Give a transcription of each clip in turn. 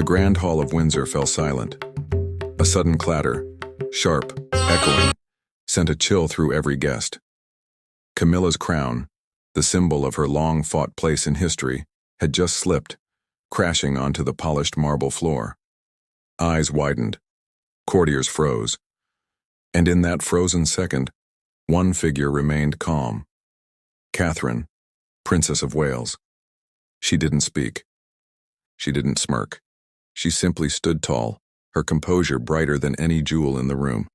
The grand hall of Windsor fell silent. A sudden clatter, sharp, echoing, sent a chill through every guest. Camilla's crown, the symbol of her long-fought place in history, had just slipped, crashing onto the polished marble floor. Eyes widened, courtiers froze, and in that frozen second, one figure remained calm. Catherine, Princess of Wales. She didn't speak. She didn't smirk. She simply stood tall, her composure brighter than any jewel in the room.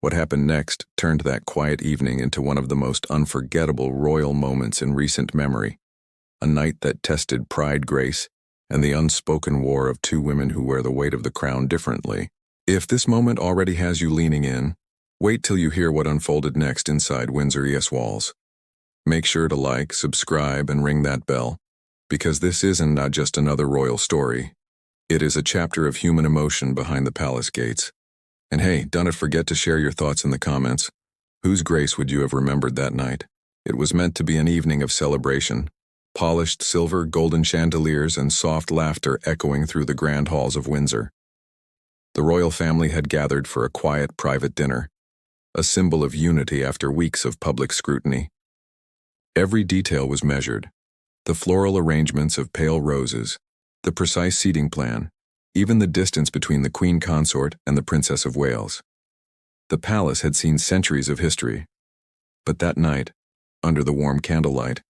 What happened next turned that quiet evening into one of the most unforgettable royal moments in recent memory. A night that tested pride, grace, and the unspoken war of two women who wear the weight of the crown differently. If this moment already has you leaning in, wait till you hear what unfolded next inside Windsor walls. Make sure to like, subscribe, and ring that bell, because this isn't not just another royal story. It is a chapter of human emotion behind the palace gates. And hey, don't forget to share your thoughts in the comments. Whose grace would you have remembered that night? It was meant to be an evening of celebration. Polished silver, golden chandeliers, and soft laughter echoing through the grand halls of Windsor. The royal family had gathered for a quiet, private dinner, a symbol of unity after weeks of public scrutiny. Every detail was measured. The floral arrangements of pale roses, the precise seating plan, even the distance between the Queen Consort and the Princess of Wales. The palace had seen centuries of history, but that night, under the warm candlelight,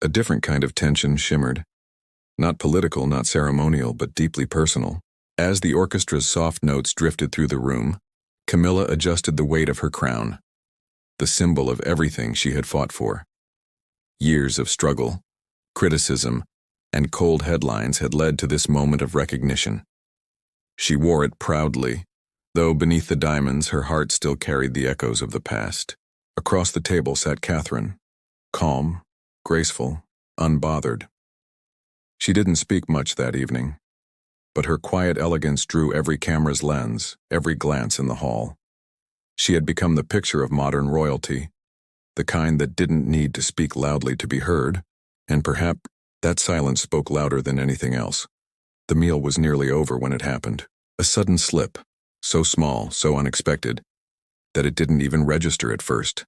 a different kind of tension shimmered. Not political, not ceremonial, but deeply personal. As the orchestra's soft notes drifted through the room, Camilla adjusted the weight of her crown, the symbol of everything she had fought for. Years of struggle, criticism, and cold headlines had led to this moment of recognition. She wore it proudly, though beneath the diamonds her heart still carried the echoes of the past. Across the table sat Catherine, calm, graceful, unbothered. She didn't speak much that evening, but her quiet elegance drew every camera's lens, every glance in the hall. She had become the picture of modern royalty, the kind that didn't need to speak loudly to be heard, and perhaps that silence spoke louder than anything else. The meal was nearly over when it happened. A sudden slip, so small, so unexpected, that it didn't even register at first.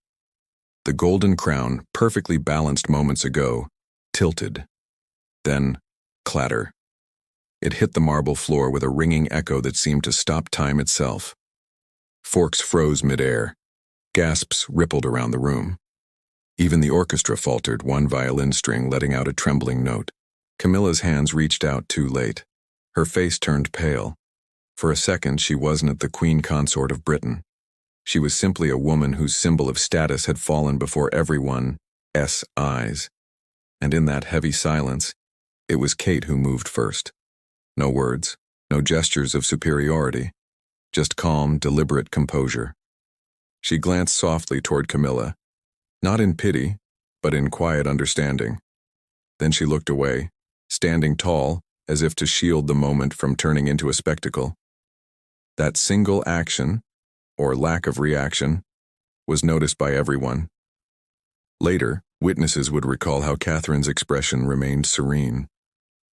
The golden crown, perfectly balanced moments ago, tilted. Then, clatter. It hit the marble floor with a ringing echo that seemed to stop time itself. Forks froze midair. Gasps rippled around the room. Even the orchestra faltered, one violin string letting out a trembling note. Camilla's hands reached out too late. Her face turned pale. For a second, she wasn't the Queen Consort of Britain. She was simply a woman whose symbol of status had fallen before everyone's eyes. And in that heavy silence, it was Kate who moved first. No words, no gestures of superiority, just calm, deliberate composure. She glanced softly toward Camilla, not in pity, but in quiet understanding. Then she looked away, standing tall, as if to shield the moment from turning into a spectacle. That single action, or lack of reaction, was noticed by everyone. Later, witnesses would recall how Catherine's expression remained serene,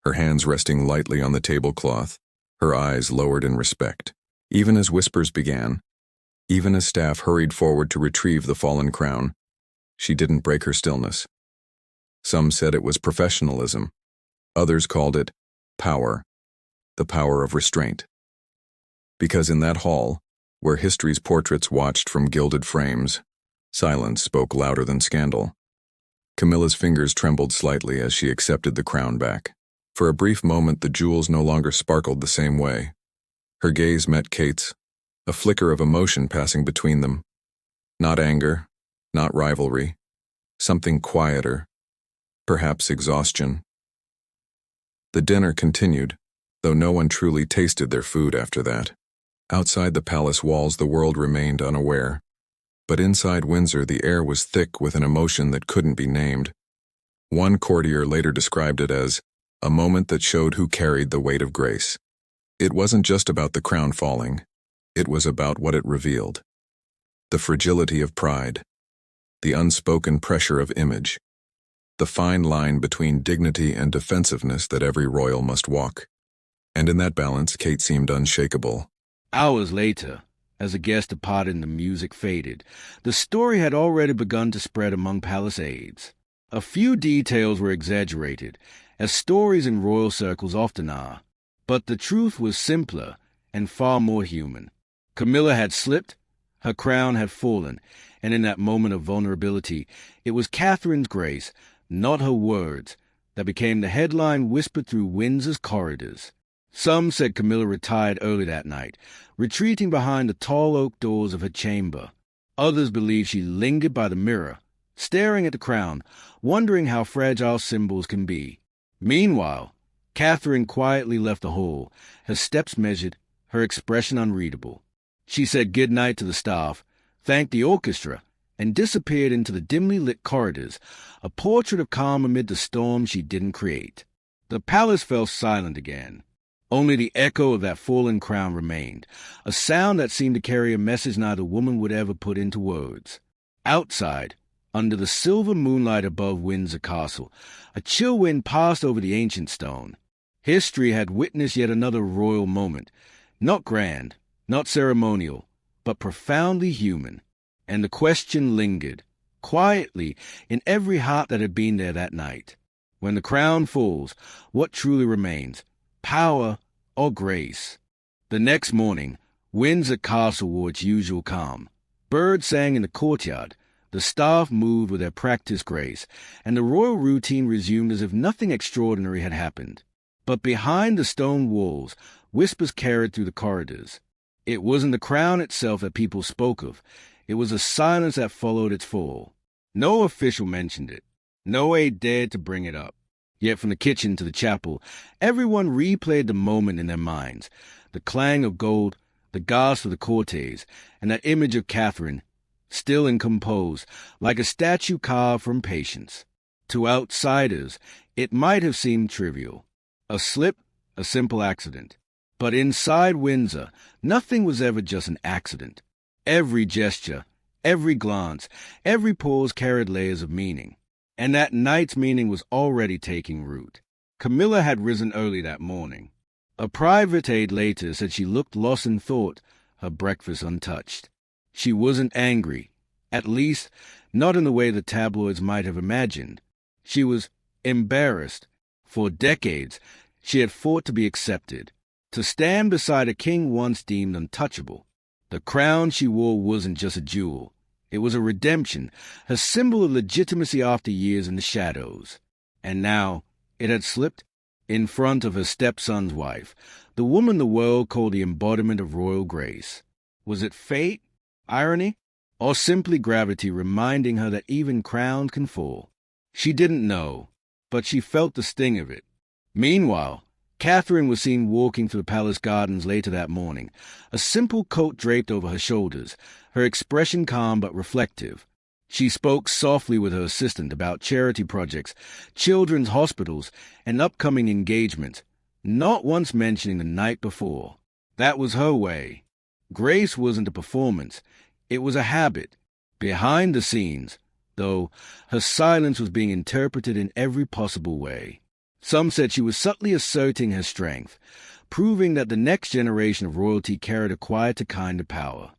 her hands resting lightly on the tablecloth, her eyes lowered in respect. Even as whispers began, even as staff hurried forward to retrieve the fallen crown, she didn't break her stillness. Some said it was professionalism. Others called it power, the power of restraint. Because in that hall, where history's portraits watched from gilded frames, silence spoke louder than scandal. Camilla's fingers trembled slightly as she accepted the crown back. For a brief moment, the jewels no longer sparkled the same way. Her gaze met Kate's, a flicker of emotion passing between them. Not anger, not rivalry, something quieter, perhaps exhaustion. The dinner continued, though no one truly tasted their food after that. Outside the palace walls, the world remained unaware. But inside Windsor, the air was thick with an emotion that couldn't be named. One courtier later described it as a moment that showed who carried the weight of grace. It wasn't just about the crown falling. It was about what it revealed. The fragility of pride, the unspoken pressure of image, the fine line between dignity and defensiveness that every royal must walk. And in that balance, Kate seemed unshakable. Hours later, as the guests departed and the music faded, the story had already begun to spread among palace aides. A few details were exaggerated, as stories in royal circles often are, but the truth was simpler and far more human. Camilla had slipped, her crown had fallen, and in that moment of vulnerability, it was Catherine's grace, not her words, that became the headline whispered through Windsor's corridors. Some said Camilla retired early that night, retreating behind the tall oak doors of her chamber. Others believed she lingered by the mirror, staring at the crown, wondering how fragile symbols can be. Meanwhile, Catherine quietly left the hall, her steps measured, her expression unreadable. She said goodnight to the staff, thanked the orchestra, and disappeared into the dimly lit corridors, a portrait of calm amid the storm she didn't create. The palace fell silent again. Only the echo of that fallen crown remained, a sound that seemed to carry a message neither woman would ever put into words. Outside, under the silver moonlight above Windsor Castle, a chill wind passed over the ancient stone. History had witnessed yet another royal moment, not grand, not ceremonial, but profoundly human. And the question lingered, quietly, in every heart that had been there that night. When the crown falls, what truly remains? Power or grace? The next morning, Windsor Castle wore its usual calm. Birds sang in the courtyard, the staff moved with their practiced grace, and the royal routine resumed as if nothing extraordinary had happened. But behind the stone walls, whispers carried through the corridors. It wasn't the crown itself that people spoke of. It was the silence that followed its fall. No official mentioned it. No aide dared to bring it up. Yet from the kitchen to the chapel, everyone replayed the moment in their minds. The clang of gold, the gasp of the courtiers, and that image of Catherine, still and composed, like a statue carved from patience. To outsiders, it might have seemed trivial. A slip, a simple accident. But inside Windsor, nothing was ever just an accident. Every gesture, every glance, every pause carried layers of meaning. And that night's meaning was already taking root. Camilla had risen early that morning. A private aide later said she looked lost in thought, her breakfast untouched. She wasn't angry, at least not in the way the tabloids might have imagined. She was embarrassed. For decades, she had fought to be accepted, to stand beside a king once deemed untouchable. The crown she wore wasn't just a jewel. It was a redemption, a symbol of legitimacy after years in the shadows. And now it had slipped in front of her stepson's wife, the woman the world called the embodiment of royal grace. Was it fate, irony, or simply gravity reminding her that even crowns can fall? She didn't know, but she felt the sting of it. Meanwhile, Catherine was seen walking through the palace gardens later that morning, a simple coat draped over her shoulders, her expression calm but reflective. She spoke softly with her assistant about charity projects, children's hospitals, and upcoming engagements, not once mentioning the night before. That was her way. Grace wasn't a performance, it was a habit. Behind the scenes, though, her silence was being interpreted in every possible way. Some said she was subtly asserting her strength, proving that the next generation of royalty carried a quieter kind of power.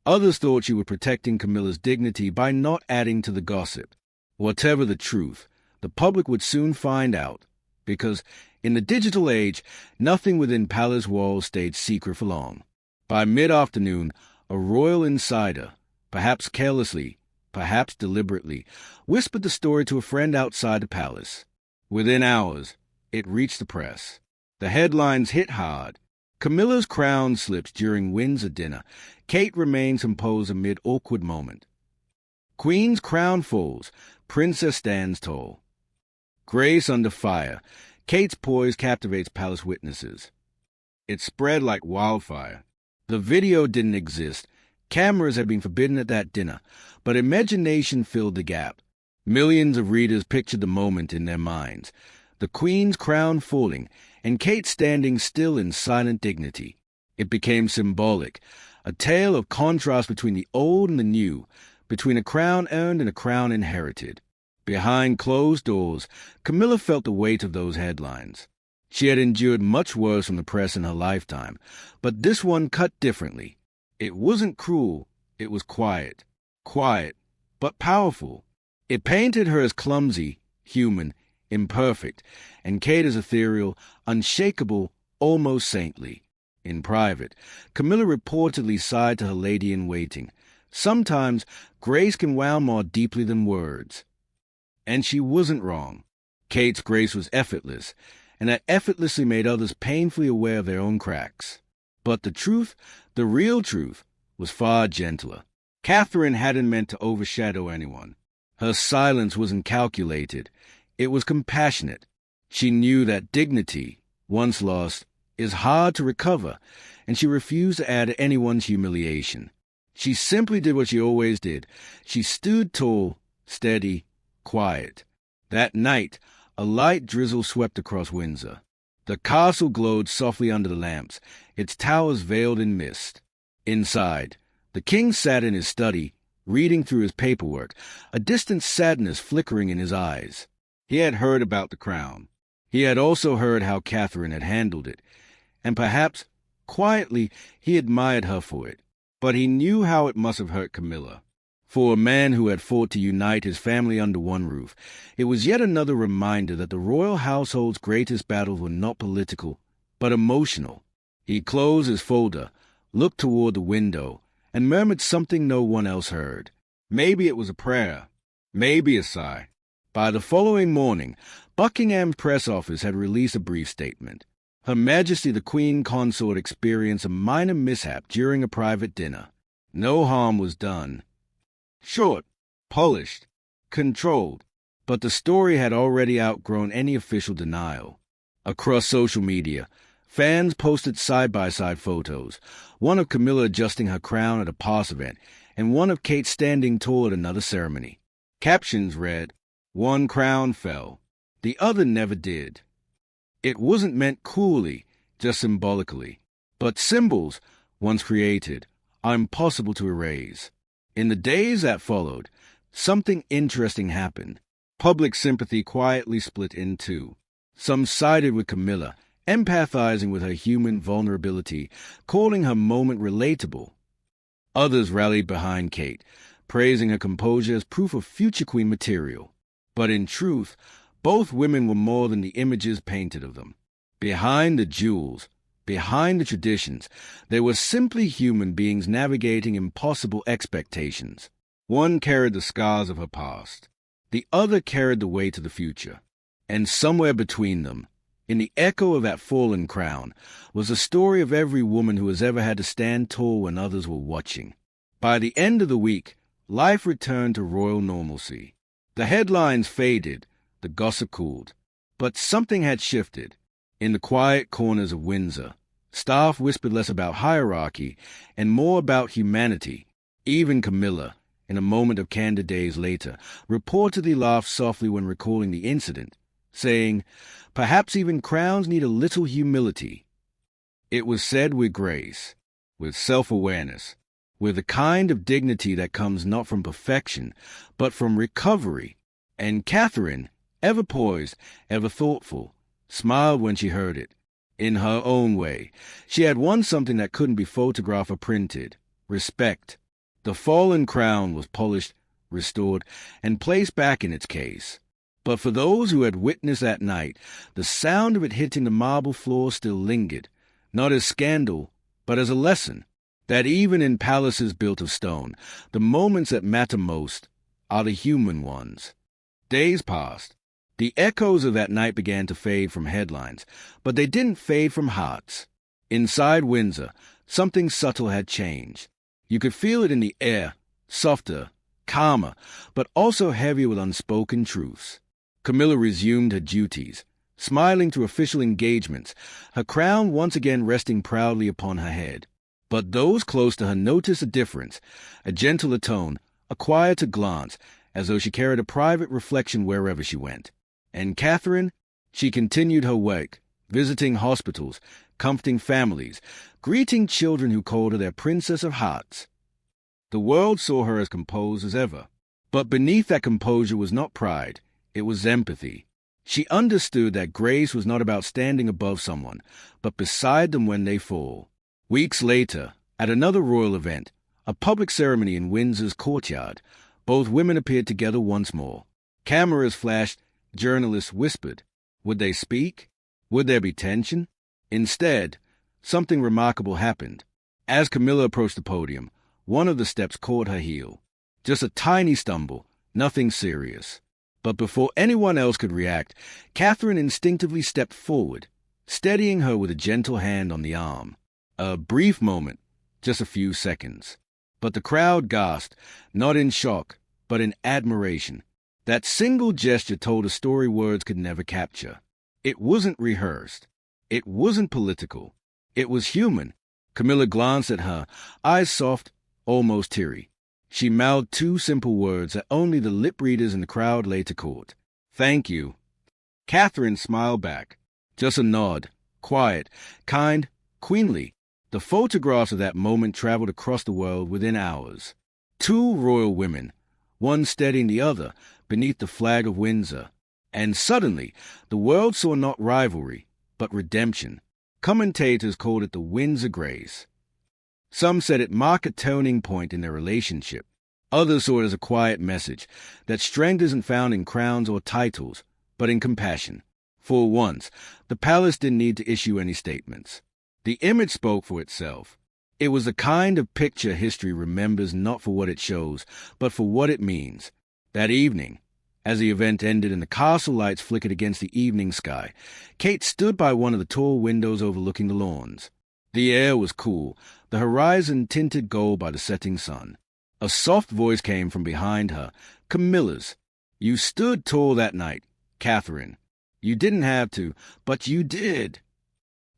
Others thought she was protecting Camilla's dignity by not adding to the gossip. Whatever the truth, the public would soon find out, because in the digital age, nothing within palace walls stayed secret for long. By mid-afternoon, a royal insider, perhaps carelessly, perhaps deliberately, whispered the story to a friend outside the palace. Within hours, it reached the press. The headlines hit hard. Camilla's crown slips during Windsor dinner. Kate remains composed amid awkward moment. Queen's crown falls. Princess stands tall. Grace under fire. Kate's poise captivates palace witnesses. It spread like wildfire. The video didn't exist. Cameras had been forbidden at that dinner, but imagination filled the gap. Millions of readers pictured the moment in their minds. The Queen's crown falling, and Kate standing still in silent dignity. It became symbolic, a tale of contrast between the old and the new, between a crown earned and a crown inherited. Behind closed doors, Camilla felt the weight of those headlines. She had endured much worse from the press in her lifetime, but this one cut differently. It wasn't cruel, it was quiet. Quiet, but powerful. It painted her as clumsy, human, imperfect, and Kate as ethereal, unshakable, almost saintly. In private, Camilla reportedly sighed to her lady-in-waiting. Sometimes grace can wow more deeply than words. And she wasn't wrong. Kate's grace was effortless, and that effortlessly made others painfully aware of their own cracks. But the truth, the real truth, was far gentler. Catherine hadn't meant to overshadow anyone. Her silence wasn't calculated. It was compassionate. She knew that dignity, once lost, is hard to recover, and she refused to add to anyone's humiliation. She simply did what she always did. She stood tall, steady, quiet. That night, a light drizzle swept across Windsor. The castle glowed softly under the lamps, its towers veiled in mist. Inside, the king sat in his study, reading through his paperwork, a distant sadness flickering in his eyes. He had heard about the crown. He had also heard how Catherine had handled it, and perhaps, quietly, he admired her for it. But he knew how it must have hurt Camilla. For a man who had fought to unite his family under one roof, it was yet another reminder that the royal household's greatest battles were not political, but emotional. He closed his folder, looked toward the window, and murmured something no one else heard. Maybe it was a prayer, maybe a sigh. By the following morning, Buckingham's press office had released a brief statement. Her Majesty the Queen Consort experienced a minor mishap during a private dinner. No harm was done. Short, polished, controlled, but the story had already outgrown any official denial. Across social media, fans posted side-by-side photos, one of Camilla adjusting her crown at a past event, and one of Kate standing tall at another ceremony. Captions read, "One crown fell, the other never did." It wasn't meant coolly, just symbolically. But symbols, once created, are impossible to erase. In the days that followed, something interesting happened. Public sympathy quietly split in two. Some sided with Camilla, empathizing with her human vulnerability, calling her moment relatable. Others rallied behind Kate, praising her composure as proof of future queen material. But in truth, both women were more than the images painted of them. Behind the jewels, behind the traditions, they were simply human beings navigating impossible expectations. One carried the scars of her past. The other carried the weight of the future. And somewhere between them, in the echo of that fallen crown, was the story of every woman who has ever had to stand tall when others were watching. By the end of the week, life returned to royal normalcy. The headlines faded, the gossip cooled. But something had shifted. In the quiet corners of Windsor, staff whispered less about hierarchy and more about humanity. Even Camilla, in a moment of candor days later, reportedly laughed softly when recalling the incident, saying, "Perhaps even crowns need a little humility." It was said with grace, with self-awareness, with a kind of dignity that comes not from perfection, but from recovery. And Catherine, ever poised, ever thoughtful, smiled when she heard it. In her own way, she had won something that couldn't be photographed or printed: respect. The fallen crown was polished, restored, and placed back in its case. But for those who had witnessed that night, the sound of it hitting the marble floor still lingered, not as scandal, but as a lesson, that even in palaces built of stone, the moments that matter most are the human ones. Days passed. The echoes of that night began to fade from headlines, but they didn't fade from hearts. Inside Windsor, something subtle had changed. You could feel it in the air, softer, calmer, but also heavier with unspoken truths. Camilla resumed her duties, smiling through official engagements, her crown once again resting proudly upon her head. But those close to her noticed a difference, a gentler tone, a quieter glance, as though she carried a private reflection wherever she went. And Catherine, she continued her work, visiting hospitals, comforting families, greeting children who called her their Princess of Hearts. The world saw her as composed as ever. But beneath that composure was not pride, it was empathy. She understood that grace was not about standing above someone, but beside them when they fall. Weeks later, at another royal event, a public ceremony in Windsor's courtyard, both women appeared together once more. Cameras flashed, journalists whispered. Would they speak? Would there be tension? Instead, something remarkable happened. As Camilla approached the podium, one of the steps caught her heel. Just a tiny stumble, nothing serious. But before anyone else could react, Catherine instinctively stepped forward, steadying her with a gentle hand on the arm. A brief moment, just a few seconds. But the crowd gasped, not in shock, but in admiration. That single gesture told a story words could never capture. It wasn't rehearsed. It wasn't political. It was human. Camilla glanced at her, eyes soft, almost teary. She mouthed two simple words that only the lip readers in the crowd later caught. Thank you. Catherine smiled back. Just a nod. Quiet, kind, queenly. The photographs of that moment traveled across the world within hours. Two royal women, one steadying the other beneath the flag of Windsor. And suddenly, the world saw not rivalry, but redemption. Commentators called it the Windsor Grace. Some said it marked a turning point in their relationship. Others saw it as a quiet message that strength isn't found in crowns or titles, but in compassion. For once, the palace didn't need to issue any statements. The image spoke for itself. It was the kind of picture history remembers not for what it shows, but for what it means. That evening, as the event ended and the castle lights flickered against the evening sky, Kate stood by one of the tall windows overlooking the lawns. The air was cool, the horizon tinted gold by the setting sun. A soft voice came from behind her, Camilla's. You stood tall that night, Catherine. You didn't have to, but you did.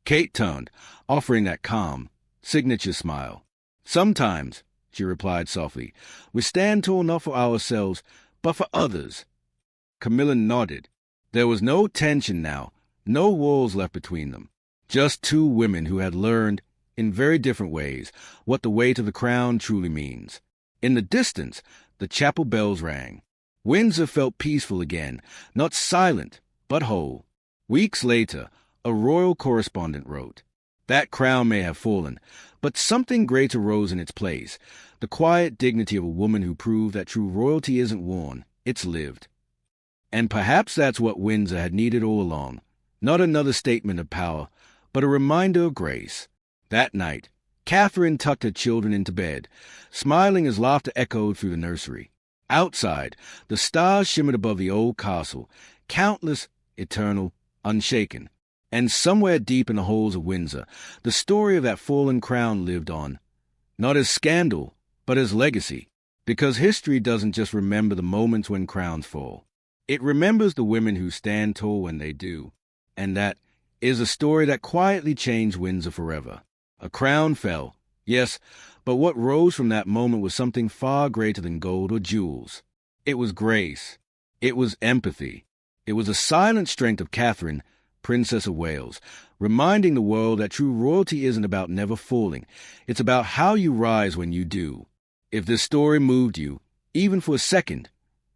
Kate turned, offering that calm, signature smile. Sometimes, she replied softly, we stand tall not for ourselves, but for others. Camilla nodded. There was no tension now, no walls left between them. Just two women who had learned, in very different ways, what the weight of the crown truly means. In the distance, the chapel bells rang. Windsor felt peaceful again, not silent, but whole. Weeks later, a royal correspondent wrote, that crown may have fallen, but something greater rose in its place, the quiet dignity of a woman who proved that true royalty isn't worn, it's lived. And perhaps that's what Windsor had needed all along, not another statement of power, but a reminder of grace. That night, Catherine tucked her children into bed, smiling as laughter echoed through the nursery. Outside, the stars shimmered above the old castle, countless, eternal, unshaken. And somewhere deep in the halls of Windsor, the story of that fallen crown lived on, not as scandal, but as legacy, because history doesn't just remember the moments when crowns fall. It remembers the women who stand tall when they do, and that is a story that quietly changed Windsor forever. A crown fell, yes, but what rose from that moment was something far greater than gold or jewels. It was grace. It was empathy. It was a silent strength of Catherine, Princess of Wales, reminding the world that true royalty isn't about never falling. It's about how you rise when you do. If this story moved you, even for a second,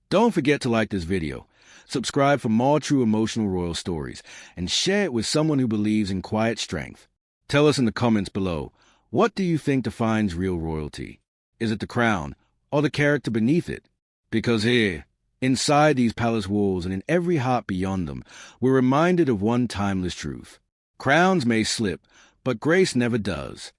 don't forget to like this video, subscribe for more true emotional royal stories, and share it with someone who believes in quiet strength. Tell us in the comments below, what do you think defines real royalty? Is it the crown, or the character beneath it? Because here, inside these palace walls and in every heart beyond them, we're reminded of one timeless truth. Crowns may slip, but grace never does.